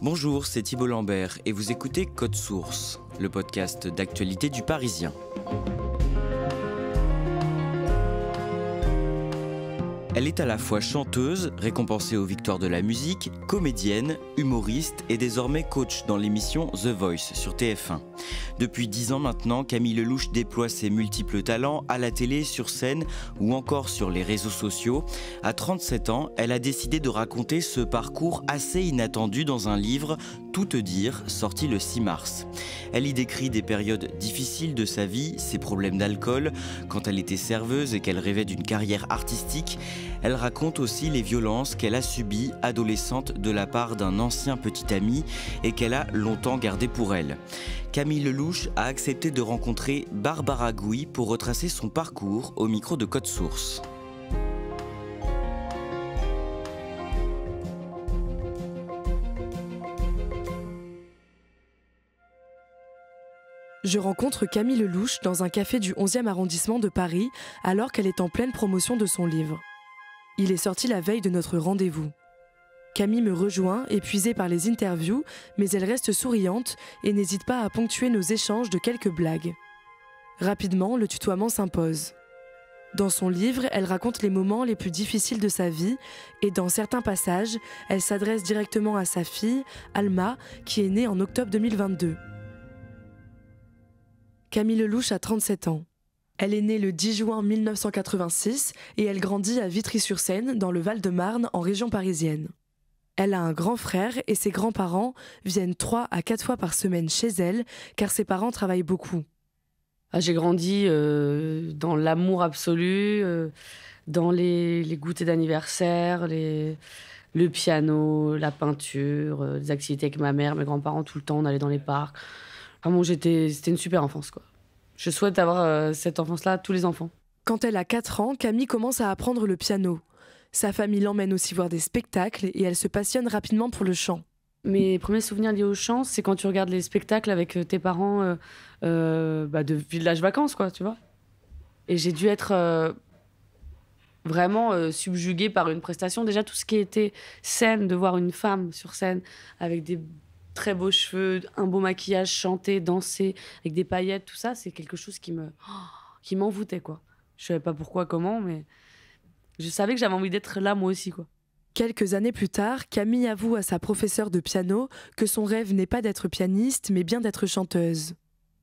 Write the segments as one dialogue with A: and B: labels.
A: Bonjour, c'est Thibault Lambert et vous écoutez Code Source, le podcast d'actualité du Parisien. Elle est à la fois chanteuse, récompensée aux Victoires de la musique, comédienne, humoriste et désormais coach dans l'émission The Voice sur TF1. Depuis 10 ans maintenant, Camille Lelouch déploie ses multiples talents à la télé, sur scène ou encore sur les réseaux sociaux. À 37 ans, elle a décidé de raconter ce parcours assez inattendu dans un livre, Tout te dire, sorti le 6 mars. Elle y décrit des périodes difficiles de sa vie, ses problèmes d'alcool, quand elle était serveuse et qu'elle rêvait d'une carrière artistique. Elle raconte aussi les violences qu'elle a subies adolescente de la part d'un ancien petit ami et qu'elle a longtemps gardé pour elle. Camille Lelouch a accepté de rencontrer Barbara Gouy pour retracer son parcours au micro de Code Source.
B: Je rencontre Camille Lelouch dans un café du 11e arrondissement de Paris alors qu'elle est en pleine promotion de son livre. Il est sorti la veille de notre rendez-vous. Camille me rejoint, épuisée par les interviews, mais elle reste souriante et n'hésite pas à ponctuer nos échanges de quelques blagues. Rapidement, le tutoiement s'impose. Dans son livre, elle raconte les moments les plus difficiles de sa vie et dans certains passages, elle s'adresse directement à sa fille, Alma, qui est née en octobre 2022. Camille Lelouch a 37 ans. Elle est née le 10 juin 1986 et elle grandit à Vitry-sur-Seine, dans le Val-de-Marne, en région parisienne. Elle a un grand frère et ses grands-parents viennent 3 à 4 fois par semaine chez elle, car ses parents travaillent beaucoup.
C: J'ai grandi dans l'amour absolu, dans les goûters d'anniversaire, le piano, la peinture, les activités avec ma mère, mes grands-parents, tout le temps, on allait dans les parcs. Vraiment, c'était une super enfance, quoi. Je souhaite avoir cette enfance-là à tous les enfants.
B: Quand elle a 4 ans, Camille commence à apprendre le piano. Sa famille l'emmène aussi voir des spectacles et elle se passionne rapidement pour le chant.
C: Mes premiers souvenirs liés au chant, c'est quand tu regardes les spectacles avec tes parents de village vacances, quoi, tu vois. Et j'ai dû être vraiment subjuguée par une prestation. Déjà, tout ce qui était scène, de voir une femme sur scène avec des très beaux cheveux, un beau maquillage, chanter, danser, avec des paillettes, tout ça, c'est quelque chose qui m'envoûtait, quoi. Je savais pas pourquoi, comment, mais je savais que j'avais envie d'être là, moi aussi, quoi.
B: Quelques années plus tard, Camille avoue à sa professeure de piano que son rêve n'est pas d'être pianiste, mais bien d'être chanteuse.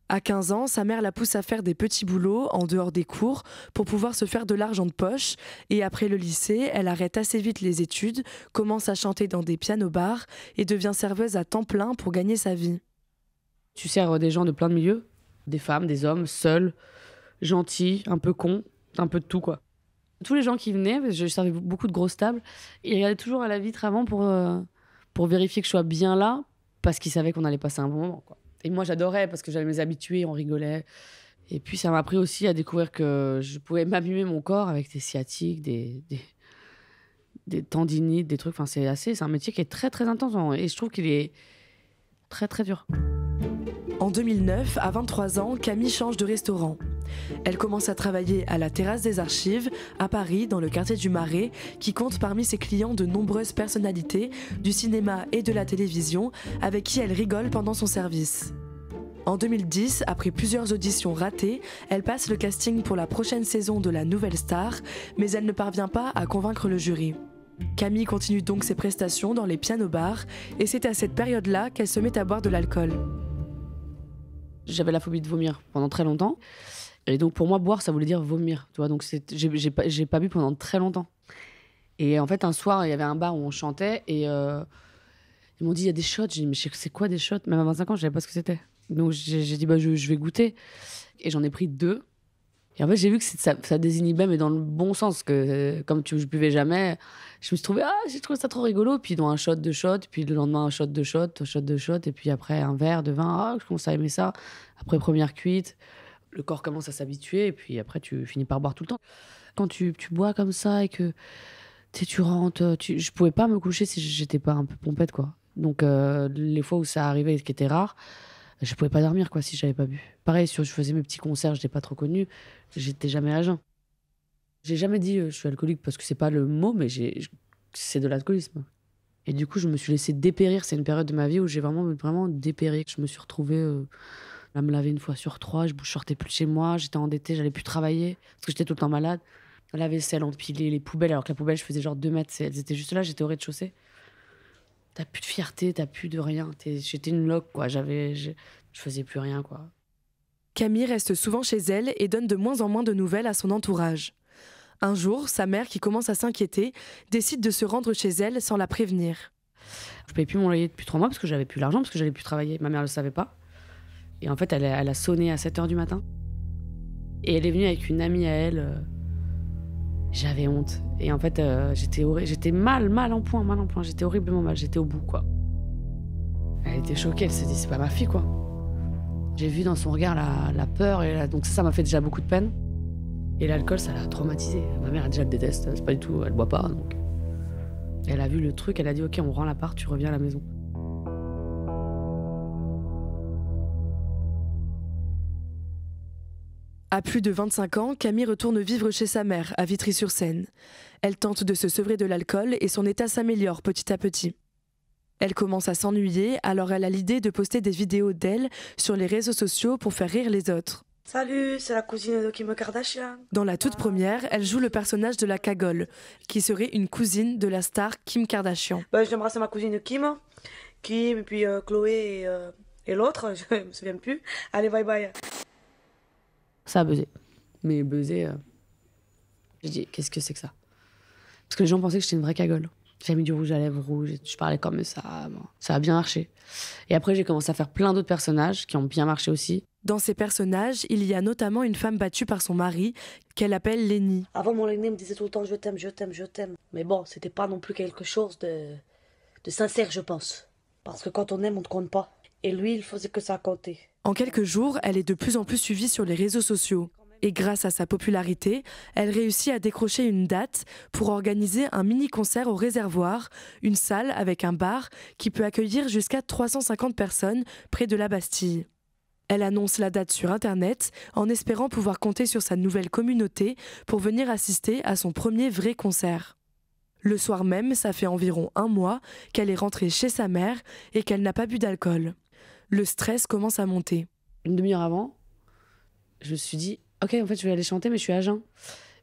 B: À 15 ans, sa mère la pousse à faire des petits boulots en dehors des cours pour pouvoir se faire de l'argent de poche. Et après le lycée, elle arrête assez vite les études, commence à chanter dans des pianos-bars et devient serveuse à temps plein pour gagner sa vie.
C: Tu sers des gens de plein de milieux, des femmes, des hommes, seuls, gentils, un peu cons, un peu de tout, quoi. Tous les gens qui venaient, je servais beaucoup de grosses tables, ils regardaient toujours à la vitre avant pour vérifier que je sois bien là, parce qu'ils savaient qu'on allait passer un bon moment, quoi. Et moi, j'adorais parce que j'allais les habituer, on rigolait. Et puis, ça m'a appris aussi à découvrir que je pouvais m'abîmer mon corps avec des sciatiques, des tendinites, des trucs. Enfin, c'est un métier qui est très, très intense. Et je trouve qu'il est très, très dur.
B: En 2009, à 23 ans, Camille change de restaurant. Elle commence à travailler à la Terrasse des Archives, à Paris, dans le quartier du Marais, qui compte parmi ses clients de nombreuses personnalités du cinéma et de la télévision, avec qui elle rigole pendant son service. En 2010, après plusieurs auditions ratées, elle passe le casting pour la prochaine saison de La Nouvelle Star, mais elle ne parvient pas à convaincre le jury. Camille continue donc ses prestations dans les pianos-bars, et c'est à cette période-là qu'elle se met à boire de l'alcool.
C: J'avais la phobie de vomir pendant très longtemps. Et donc, pour moi, boire, ça voulait dire vomir. Tu vois, donc, j'ai pas bu pendant très longtemps. Et en fait, un soir, il y avait un bar où on chantait et ils m'ont dit, il y a des shots. J'ai dit, mais c'est quoi des shots? Même à 25 ans, je savais pas ce que c'était. Donc, j'ai dit, je vais goûter. Et j'en ai pris 2. Et en fait, j'ai vu que ça désinhibait, mais dans le bon sens. Que comme je buvais jamais, je me suis trouvé, j'ai trouvé ça trop rigolo. Puis, dans un shot, 2 shots. Puis, le lendemain, un shot, 2 shots, un shot, 2 shots. Et puis, après, un verre de vin. Je commence à aimer ça. Après, première cuite. Le corps commence à s'habituer et puis après, tu finis par boire tout le temps. Quand tu bois comme ça et que tu rentres, je pouvais pas me coucher si j'étais pas un peu pompette, quoi. Donc, les fois où ça arrivait, ce qui était rare, je pouvais pas dormir, quoi, si j'avais pas bu. Pareil, je faisais mes petits concerts, j'étais pas trop connue, j'étais jamais à jeun. J'ai jamais dit je suis alcoolique parce que c'est pas le mot, mais c'est de l'alcoolisme. Et du coup, je me suis laissée dépérir. C'est une période de ma vie où j'ai vraiment dépéri. Je me suis retrouvée à me laver 1 fois sur 3. Je sortais plus de chez moi. J'étais endettée, j'allais plus travailler parce que j'étais tout le temps malade. La vaisselle empilée, les poubelles. Alors que la poubelle, je faisais genre 2 mètres. Elles étaient juste là, j'étais au rez-de-chaussée. T'as plus de fierté, t'as plus de rien. J'étais une loque, quoi. Je faisais plus rien, quoi.
B: Camille reste souvent chez elle et donne de moins en moins de nouvelles à son entourage. Un jour, sa mère, qui commence à s'inquiéter, décide de se rendre chez elle sans la prévenir.
C: Je payais plus mon loyer depuis 3 mois parce que j'avais plus l'argent, parce que j'allais plus travailler. Ma mère le savait pas. Et en fait, elle a sonné à 7h du matin. Et elle est venue avec une amie à elle. J'avais honte. Et en fait, j'étais mal en point. J'étais horriblement mal, j'étais au bout, quoi. Elle était choquée, elle s'est dit, c'est pas ma fille, quoi. J'ai vu dans son regard la peur, donc ça m'a fait déjà beaucoup de peine. Et l'alcool, ça l'a traumatisée. Ma mère, déjà, elle déteste, c'est pas du tout, elle boit pas, donc. Elle a vu le truc, elle a dit, ok, on rend l'appart, tu reviens à la maison.
B: À plus de 25 ans, Camille retourne vivre chez sa mère, à Vitry-sur-Seine. Elle tente de se sevrer de l'alcool et son état s'améliore petit à petit. Elle commence à s'ennuyer, alors elle a l'idée de poster des vidéos d'elle sur les réseaux sociaux pour faire rire les autres.
D: Salut, c'est la cousine de Kim Kardashian.
B: Dans la toute première, elle joue le personnage de la cagole, qui serait une cousine de la star Kim Kardashian.
D: J'embrasse ma cousine Kim, et puis Chloé et l'autre, je me souviens plus. Allez, bye bye.
C: Ça a buzzé. Mais buzzé, j'ai dit, qu'est-ce que c'est que ça? Parce que les gens pensaient que j'étais une vraie cagole. J'avais mis du rouge à lèvres rouge, je parlais comme ça. Bon, ça a bien marché. Et après, j'ai commencé à faire plein d'autres personnages qui ont bien marché aussi.
B: Dans ces personnages, il y a notamment une femme battue par son mari, qu'elle appelle Lénie.
D: Avant, mon Lénie me disait tout le temps, je t'aime. Mais bon, c'était pas non plus quelque chose de sincère, je pense. Parce que quand on aime, on ne compte pas. Et lui, il faisait que ça compter.
B: En quelques jours, elle est de plus en plus suivie sur les réseaux sociaux. Et grâce à sa popularité, elle réussit à décrocher une date pour organiser un mini-concert au Réservoir, une salle avec un bar qui peut accueillir jusqu'à 350 personnes près de la Bastille. Elle annonce la date sur Internet en espérant pouvoir compter sur sa nouvelle communauté pour venir assister à son premier vrai concert. Le soir même, ça fait environ 1 mois qu'elle est rentrée chez sa mère et qu'elle n'a pas bu d'alcool. Le stress commence à monter.
C: Une demi-heure avant, je me suis dit, ok, en fait, je vais aller chanter, mais je suis à jeun.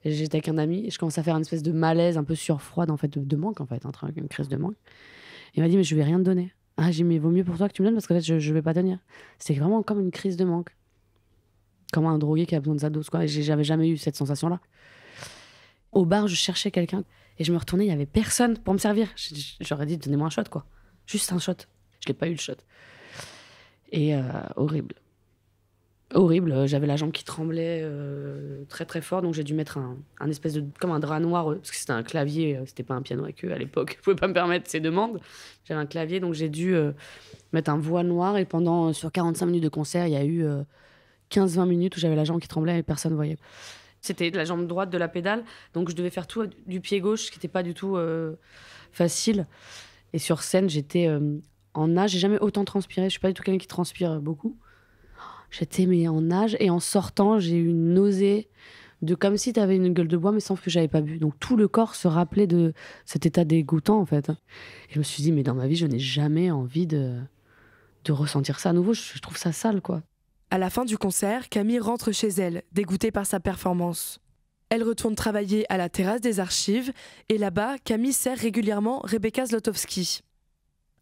C: Et j'étais avec un ami et je commence à faire une espèce de malaise un peu surfroide, en fait, de manque, en fait, une crise de manque. Il m'a dit, mais je vais rien te donner. Ah, j'ai dit, mais vaut mieux pour toi que tu me donnes parce qu'en fait, je vais pas tenir. C'était vraiment comme une crise de manque. Comme un drogué qui a besoin de sa dose, quoi. Et j'avais jamais eu cette sensation-là. Au bar, je cherchais quelqu'un et je me retournais, il y avait personne pour me servir. J'aurais dit, donnez-moi un shot, quoi. Juste un shot. Je l'ai pas eu, le shot. Et horrible. Horrible, j'avais la jambe qui tremblait très très fort, donc j'ai dû mettre un espèce de, comme un drap noir, parce que c'était un clavier, c'était pas un piano à queue à l'époque, je pouvais pas me permettre ces demandes. J'avais un clavier, donc j'ai dû mettre un voile noir, et sur 45 minutes de concert, il y a eu 15-20 minutes où j'avais la jambe qui tremblait et personne ne voyait. C'était la jambe droite de la pédale, donc je devais faire tout du pied gauche, ce qui n'était pas du tout facile. Et sur scène, j'étais en nage, j'ai jamais autant transpiré, je suis pas du tout quelqu'un qui transpire beaucoup. J'étais en nage et en sortant, j'ai eu une nausée de comme si t'avais une gueule de bois, mais sauf que j'avais pas bu. Donc tout le corps se rappelait de cet état dégoûtant, en fait. Et je me suis dit, mais dans ma vie, je n'ai jamais envie de ressentir ça à nouveau. Je trouve ça sale, quoi.
B: À la fin du concert, Camille rentre chez elle, dégoûtée par sa performance. Elle retourne travailler à la terrasse des Archives et là-bas, Camille sert régulièrement Rebecca Zlotowski.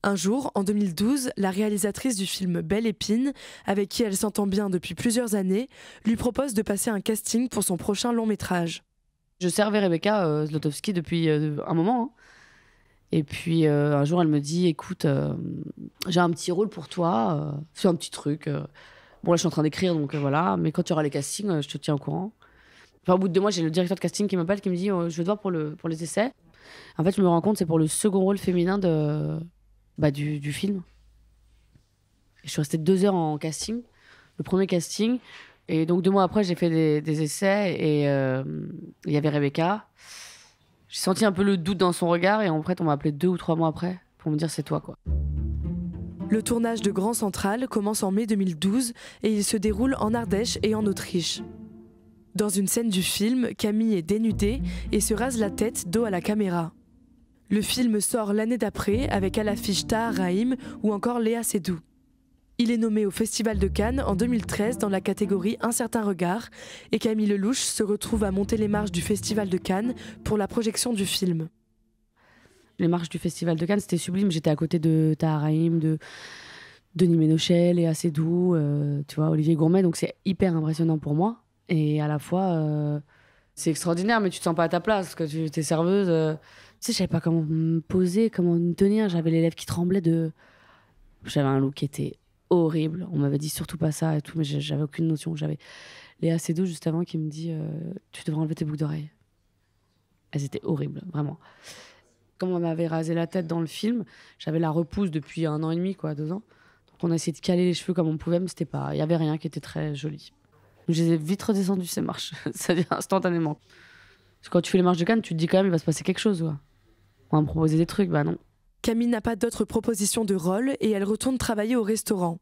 B: Un jour, en 2012, la réalisatrice du film Belle Épine, avec qui elle s'entend bien depuis plusieurs années, lui propose de passer un casting pour son prochain long-métrage.
C: Je servais Rebecca Zlotowski depuis un moment. Hein. Et puis un jour, elle me dit, écoute, j'ai un petit rôle pour toi, fais un petit truc. Bon, là, je suis en train d'écrire, donc voilà. Mais quand tu auras les castings, je te tiens au courant. Enfin, au bout de 2 mois, j'ai le directeur de casting qui m'appelle, qui me dit, je veux te voir pour les essais. En fait, je me rends compte, c'est pour le second rôle féminin du film. Et je suis restée 2 heures en casting, le premier casting. Et donc 2 mois après, j'ai fait des essais et il y avait Rebecca. J'ai senti un peu le doute dans son regard et en fait, on m'a appelé 2 ou 3 mois après pour me dire c'est toi, quoi.
B: Le tournage de Grand Central commence en mai 2012 et il se déroule en Ardèche et en Autriche. Dans une scène du film, Camille est dénudée et se rase la tête dos à la caméra. Le film sort l'année d'après avec à l'affiche Tahar Rahim ou encore Léa Seydoux. Il est nommé au Festival de Cannes en 2013 dans la catégorie Un certain regard et Camille Lelouch se retrouve à monter les marches du Festival de Cannes pour la projection du film.
C: Les marches du Festival de Cannes, c'était sublime. J'étais à côté de Tahar Rahim, de Denis Ménochet, Léa Seydoux, tu vois, Olivier Gourmet, donc c'est hyper impressionnant pour moi. Et à la fois, c'est extraordinaire, mais tu te sens pas à ta place, parce que tu es serveuse. Tu sais, je savais pas comment me poser, comment me tenir. J'avais les lèvres qui tremblaient J'avais un look qui était horrible. On m'avait dit surtout pas ça et tout, mais j'avais aucune notion. J'avais Léa Seydoux juste avant qui me dit tu devrais enlever tes boucles d'oreilles. Elles étaient horribles, vraiment. Comme on m'avait rasé la tête dans le film, j'avais la repousse depuis 1 an et demi, 2 ans. Donc on a essayé de caler les cheveux comme on pouvait, mais c'était pas. Il y avait rien qui était très joli. Donc je les ai vite redescendues ces marches, c'est-à-dire instantanément. Parce que quand tu fais les marches de Cannes, tu te dis quand même il va se passer quelque chose. On va me proposer des trucs, bah non.
B: Camille n'a pas d'autres propositions de rôle et elle retourne travailler au restaurant.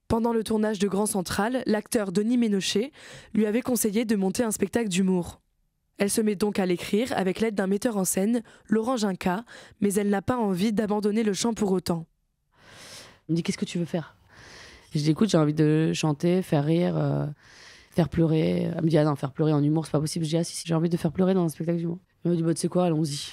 B: Pendant le tournage de Grand Central, l'acteur Denis Ménochet lui avait conseillé de monter un spectacle d'humour. Elle se met donc à l'écrire avec l'aide d'un metteur en scène, Laurent Ginca, mais elle n'a pas envie d'abandonner le chant pour autant.
C: Il me dit qu'est-ce que tu veux faire ? Je dis écoute, j'ai envie de chanter, faire rire, faire pleurer. Elle me dit ah non, faire pleurer en humour c'est pas possible. Je dis ah si, j'ai envie de faire pleurer dans un spectacle d'humour. Il me dit bah tu sais quoi, allons-y.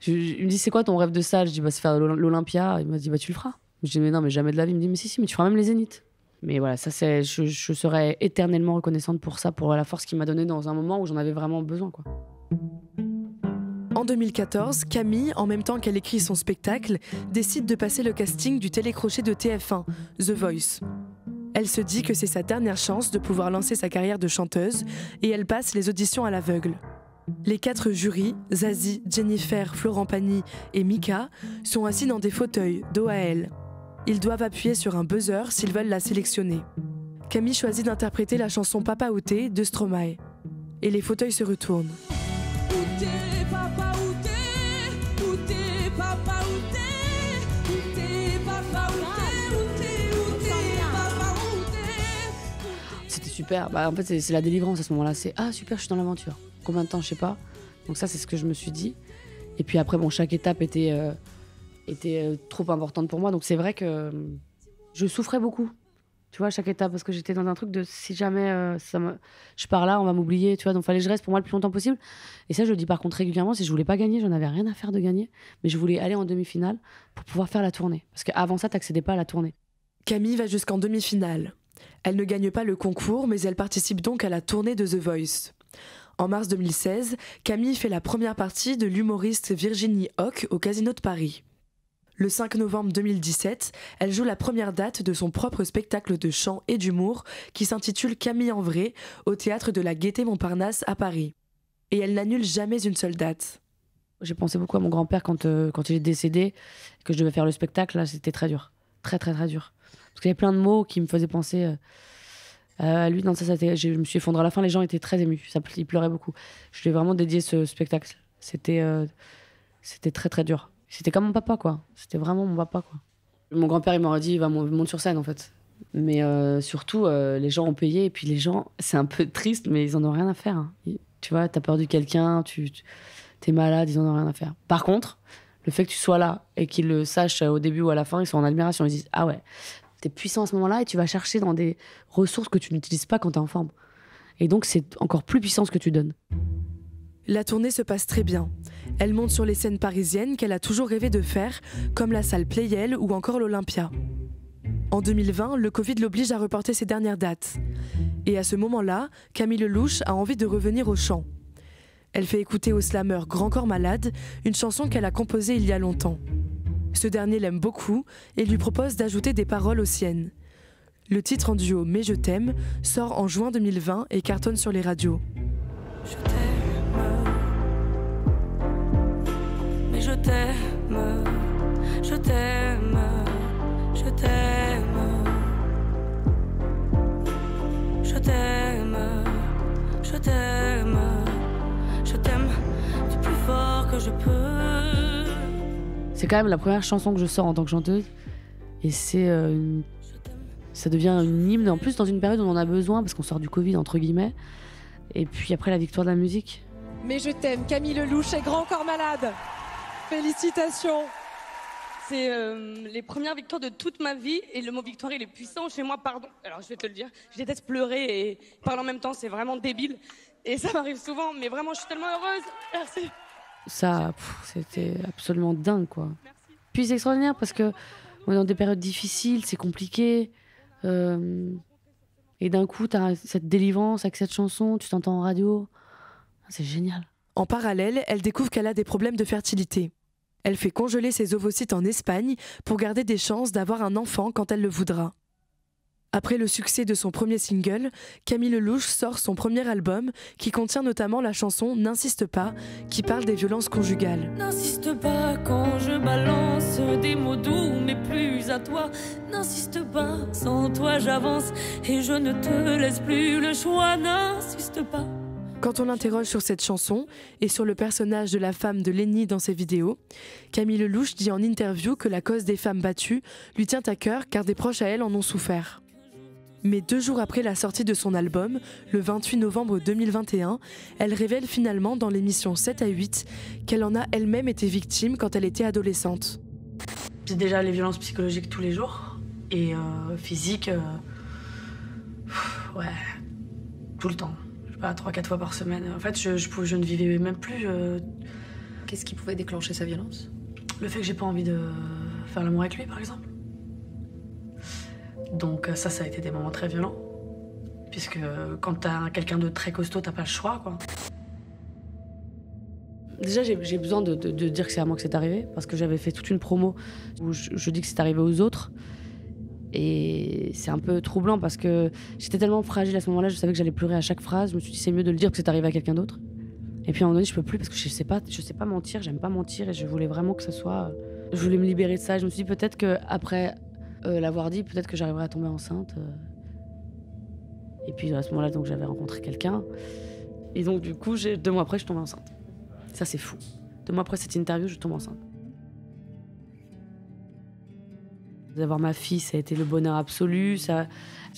C: Il me dit c'est quoi ton rêve de salle ? Je dis bah c'est faire l'Olympia. Il m'a dit bah tu le feras. Je dis mais non mais jamais de la vie. Il me dit mais si mais tu feras même les Zéniths. Mais voilà, ça c'est je serai éternellement reconnaissante pour ça, pour la force qu'il m'a donnée dans un moment où j'en avais vraiment besoin quoi.
B: En 2014, Camille, en même temps qu'elle écrit son spectacle, décide de passer le casting du télécrochet de TF1, The Voice. Elle se dit que c'est sa dernière chance de pouvoir lancer sa carrière de chanteuse et elle passe les auditions à l'aveugle. Les 4 jurys, Zazie, Jennifer, Florent Pagny et Mika, sont assis dans des fauteuils, dos à elle. Ils doivent appuyer sur un buzzer s'ils veulent la sélectionner. Camille choisit d'interpréter la chanson Papa Outé de Stromae. Et les fauteuils se retournent.
C: C'était super. En fait, c'est la délivrance à ce moment-là. C'est ah super, je suis dans l'aventure. Combien de temps, je sais pas. Donc ça, c'est ce que je me suis dit. Et puis après, chaque étape était trop importante pour moi. Donc c'est vrai que je souffrais beaucoup. Tu vois, à chaque étape, parce que j'étais dans un truc de si jamais je pars là, on va m'oublier, tu vois, donc fallait que je reste pour moi le plus longtemps possible. Et ça, je le dis par contre régulièrement, si je voulais pas gagner, j'en avais rien à faire de gagner, mais je voulais aller en demi-finale pour pouvoir faire la tournée. Parce qu'avant ça, t'accédais pas à la tournée.
B: Camille va jusqu'en demi-finale. Elle ne gagne pas le concours, mais elle participe donc à la tournée de The Voice. En mars 2016, Camille fait la première partie de l'humoriste Virginie Hoc au Casino de Paris. Le 5 novembre 2017, elle joue la première date de son propre spectacle de chant et d'humour qui s'intitule Camille en vrai au théâtre de la Gaîté Montparnasse à Paris. Et elle n'annule jamais une seule date.
C: J'ai pensé beaucoup à mon grand-père quand il est décédé, que je devais faire le spectacle. Là, c'était très dur. Très, très, très dur. Parce qu'il y avait plein de mots qui me faisaient penser à lui. Non, je me suis effondrée à la fin. Les gens étaient très émus. Ils pleuraient beaucoup. Je lui ai vraiment dédié ce spectacle. C'était très, très dur. C'était comme mon papa, quoi. C'était vraiment mon papa, quoi. Mon grand-père, il m'aurait dit, monte sur scène, en fait. Mais surtout, les gens ont payé. Et puis les gens, c'est un peu triste, mais ils en ont rien à faire. Hein. Tu vois, t'as perdu quelqu'un, t'es malade, ils en ont rien à faire. Par contre, le fait que tu sois là et qu'ils le sachent au début ou à la fin, ils sont en admiration. Ils disent, ah ouais, t'es puissant à ce moment-là et tu vas chercher dans des ressources que tu n'utilises pas quand t'es en forme. Et donc, c'est encore plus puissant ce que tu donnes.
B: La tournée se passe très bien. Elle monte sur les scènes parisiennes qu'elle a toujours rêvé de faire, comme la salle Pleyel ou encore l'Olympia. En 2020, le Covid l'oblige à reporter ses dernières dates. Et à ce moment-là, Camille Lelouch a envie de revenir au chant. Elle fait écouter au slammer Grand Corps Malade une chanson qu'elle a composée il y a longtemps. Ce dernier l'aime beaucoup et lui propose d'ajouter des paroles aux siennes. Le titre en duo Mais je t'aime sort en juin 2020 et cartonne sur les radios.
E: Je t'aime, mais je t'aime, je t'aime, je t'aime, je t'aime, je t'aime, je t'aime du plus fort que je peux.
C: C'est quand même la première chanson que je sors en tant que chanteuse et ça devient une hymne, en plus dans une période où on en a besoin parce qu'on sort du Covid entre guillemets. Et puis après la victoire de la musique.
F: Mais je t'aime, Camille Lelouch et Grand Corps Malade. Félicitations.
G: C'est les premières victoires de toute ma vie et le mot victoire il est puissant chez moi, pardon. Alors je vais te le dire, je déteste pleurer et parler en même temps, c'est vraiment débile. Et ça m'arrive souvent, mais vraiment je suis tellement heureuse. Merci.
C: Ça, c'était absolument dingue, quoi. Puis c'est extraordinaire parce que on est dans des périodes difficiles, c'est compliqué. Et d'un coup, t'as cette délivrance avec cette chanson, tu t'entends en radio. C'est génial.
B: En parallèle, elle découvre qu'elle a des problèmes de fertilité. Elle fait congeler ses ovocytes en Espagne pour garder des chances d'avoir un enfant quand elle le voudra. Après le succès de son premier single, Camille Lelouch sort son premier album qui contient notamment la chanson « N'insiste pas » qui parle des violences conjugales.
E: N'insiste pas quand je balance des mots doux, mais plus à toi. N'insiste pas, sans toi j'avance et je ne te laisse plus le choix. N'insiste pas.
B: Quand on l'interroge sur cette chanson et sur le personnage de la femme de Lénie dans ses vidéos, Camille Lelouch dit en interview que la cause des femmes battues lui tient à cœur car des proches à elle en ont souffert. Mais 2 jours après la sortie de son album, le 28 novembre 2021, elle révèle finalement dans l'émission 7 à 8 qu'elle en a elle-même été victime quand elle était adolescente.
H: J'ai déjà les violences psychologiques tous les jours et physiques, ouais, tout le temps. 3-4 fois par semaine. En fait, je ne vivais même plus.
I: Qu'est-ce qui pouvait déclencher sa violence?
H: Le fait que j'ai pas envie de faire l'amour avec lui, par exemple. Donc ça a été des moments très violents. Puisque quand t'as quelqu'un de très costaud, t'as pas le choix, quoi.
C: Déjà, j'ai besoin de dire que c'est à moi que c'est arrivé, parce que j'avais fait toute une promo où je dis que c'est arrivé aux autres. Et c'est un peu troublant parce que j'étais tellement fragile à ce moment-là, je savais que j'allais pleurer à chaque phrase. Je me suis dit c'est mieux de le dire que c'est arrivé à quelqu'un d'autre. Et puis à un moment donné, je peux plus parce que je sais pas mentir, j'aime pas mentir et je voulais vraiment que ça soit. Je voulais me libérer de ça. Je me suis dit peut-être qu'après l'avoir dit, peut-être que j'arriverais à tomber enceinte. Et puis à ce moment-là, donc j'avais rencontré quelqu'un. Et donc du coup, 2 mois après, je tombe enceinte. Ça c'est fou. 2 mois après cette interview, je tombe enceinte. D'avoir ma fille, ça a été le bonheur absolu, ça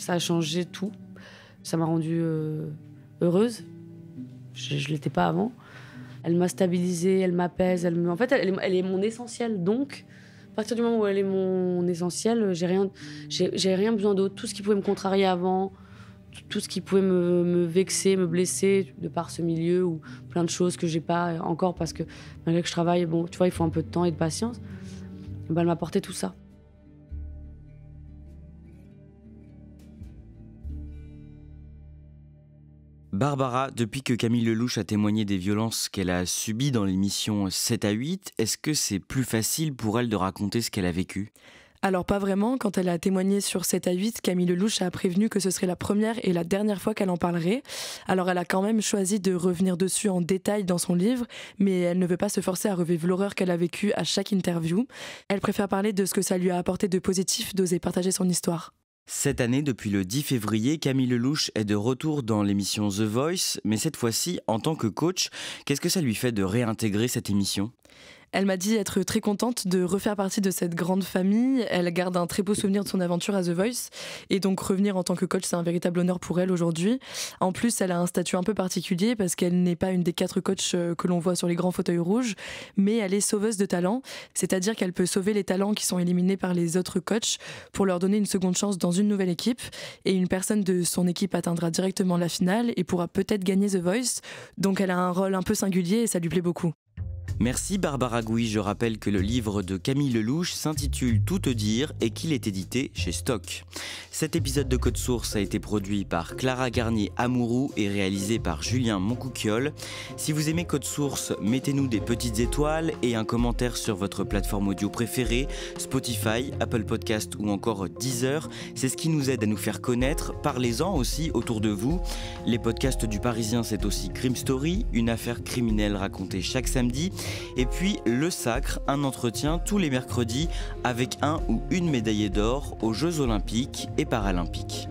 C: a changé tout. Ça m'a rendue heureuse. Je l'étais pas avant. Elle m'a stabilisée, elle m'apaise. En fait, elle est mon essentiel. Donc, à partir du moment où elle est mon essentiel, j'ai rien besoin d'autre. Tout ce qui pouvait me contrarier avant, tout ce qui pouvait me vexer, me blesser, de par ce milieu ou plein de choses que j'ai pas encore parce que malgré que je travaille, bon, tu vois, il faut un peu de temps et de patience. Et ben, elle m'a apporté tout ça.
A: Barbara, depuis que Camille Lelouch a témoigné des violences qu'elle a subies dans l'émission 7 à 8, est-ce que c'est plus facile pour elle de raconter ce qu'elle a vécu ?
B: Alors pas vraiment, quand elle a témoigné sur 7 à 8, Camille Lelouch a prévenu que ce serait la première et la dernière fois qu'elle en parlerait. Alors elle a quand même choisi de revenir dessus en détail dans son livre, mais elle ne veut pas se forcer à revivre l'horreur qu'elle a vécue à chaque interview. Elle préfère parler de ce que ça lui a apporté de positif d'oser partager son histoire.
A: Cette année, depuis le 10 février, Camille Lelouch est de retour dans l'émission The Voice, mais cette fois-ci en tant que coach. Qu'est-ce que ça lui fait de réintégrer cette émission ?
B: Elle m'a dit être très contente de refaire partie de cette grande famille. Elle garde un très beau souvenir de son aventure à The Voice. Et donc revenir en tant que coach, c'est un véritable honneur pour elle aujourd'hui. En plus, elle a un statut un peu particulier parce qu'elle n'est pas une des 4 coachs que l'on voit sur les grands fauteuils rouges, mais elle est sauveuse de talents. C'est-à-dire qu'elle peut sauver les talents qui sont éliminés par les autres coachs pour leur donner une seconde chance dans une nouvelle équipe. Et une personne de son équipe atteindra directement la finale et pourra peut-être gagner The Voice. Donc elle a un rôle un peu singulier et ça lui plaît beaucoup.
A: Merci Barbara Gouy, je rappelle que le livre de Camille Lelouch s'intitule Tout te dire et qu'il est édité chez Stock. Cet épisode de Code Source a été produit par Clara Garnier-Amouroux et réalisé par Julien Moncouquiol. Si vous aimez Code Source, mettez-nous des petites étoiles et un commentaire sur votre plateforme audio préférée, Spotify, Apple Podcast ou encore Deezer. C'est ce qui nous aide à nous faire connaître. Parlez-en aussi autour de vous. Les podcasts du Parisien, c'est aussi Crime Story, une affaire criminelle racontée chaque samedi. Et puis Le Sacre, un entretien tous les mercredis avec un ou une médaillée d'or aux Jeux Olympiques et Paralympiques.